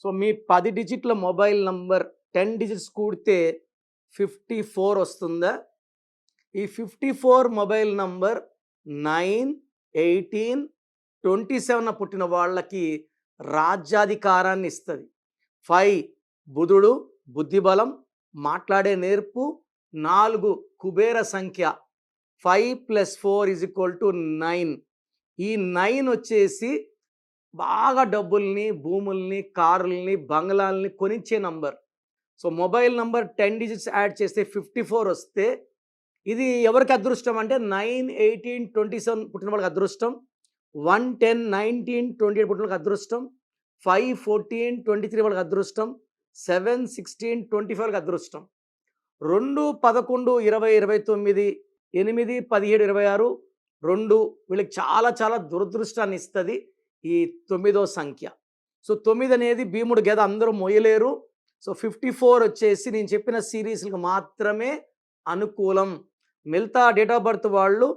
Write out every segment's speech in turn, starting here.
So మీ 10 డిజిట్ల mobile number 10 digits కూడితే 54 వస్తుందా? ఈ 54 మొబైల్ నంబర్ 9, 18, 27 పుట్టిన వాళ్ళకి రాజ్యాధికారాన్ని ఇస్తుంది. 5 బుధుడు, బుద్ధిబలం, మాట్లాడే నేర్పు. 4 కుబేర సంఖ్య. 5 + 4 = 9. ఈ 9 వచ్చేసి బాగా డబ్బుల్ని, భూముల్ని, కారుల్ని, బంగ్లాల్ని కొనిచ్చే number. So mobile number 10 digits add చేస్తే 54 వస్తే ఇది ఎవరికి అదృష్టం అంటే 9, 18, 27 పుట్టిన వాళ్ళకి అదృష్టం. 1, 10, 19, 28 పుట్టిన వాళ్ళకి అదృష్టం. 5, 14, 23 వాళ్ళకి అదృష్టం. 7, 16, 25 వాళ్ళకి అదృష్టం. 2, 11, 20, 29, 8, 17, 26, 2 వీళ్ళకి చాలా చాలా దురదృష్టాన్ని ఇస్తుంది ఈ 9వ సంఖ్య. సో 9 అనేది భీముడు గద, అందరూ మోయలేరు. సో 54 వచ్చేసి నేను చెప్పిన సిరీస్లకు మాత్రమే అనుకూలం. మిగతా డేట్ ఆఫ్ బర్త్ వాళ్ళు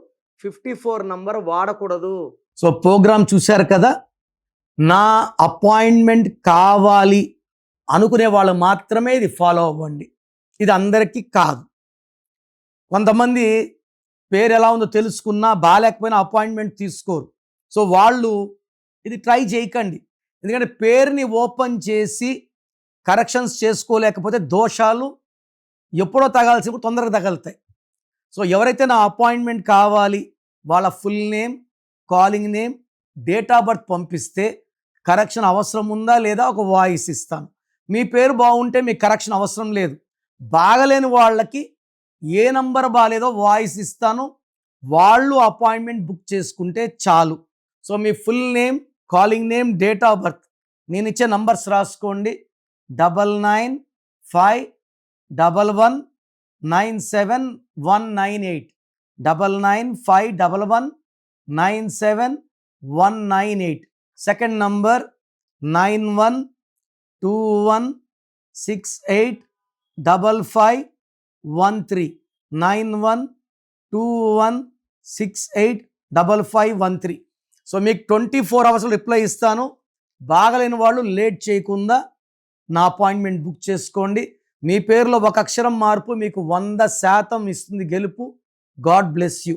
54 నంబర్ వాడకూడదు. సో ప్రోగ్రామ్ చూశారు కదా. నా అపాయింట్మెంట్ కావాలి అనుకునే వాళ్ళు మాత్రమే ఇది ఫాలో అవ్వండి. ఇది అందరికీ కాదు. కొంతమంది పేరు ఎలా ఉందో తెలుసుకున్నా బాగాలేకపోయినా అపాయింట్మెంట్ తీసుకోరు. సో వాళ్ళు ఇది ట్రై చేయకండి. ఎందుకంటే పేరుని ఓపెన్ చేసి కరెక్షన్స్ చేసుకోలేకపోతే దోషాలు ఎప్పుడో తగాల్సినప్పుడు తొందరగా తగులుతాయి. సో ఎవరైతే నా అపాయింట్మెంట్ కావాలి వాళ్ళ full name, calling name, date of birth పంపిస్తే కరెక్షన్ అవసరం ఉందా లేదా ఒక వాయిస్ ఇస్తాను. మీ పేరు బాగుంటే మీకు కరెక్షన్ అవసరం లేదు. బాగలేని వాళ్ళకి ఏ నంబర్ బాగాలేదో వాయిస్ ఇస్తాను, వాళ్ళు అపాయింట్మెంట్ బుక్ చేసుకుంటే చాలు. So me full name, calling name, date of birth నేను ఇచ్చే నంబర్స్ రాసుకోండి. 9951197198 9951197198. Second number 9121685513 9121685513. సో మీకు 24 అవర్స్లో రిప్లై ఇస్తాను. బాగలేని వాళ్ళు లేట్ చేయకుండా నా అపాయింట్మెంట్ బుక్ చేసుకోండి. మీ పేరులో ఒక అక్షరం మార్పు మీకు 100% ఇస్తుంది గెలుపు. God bless you.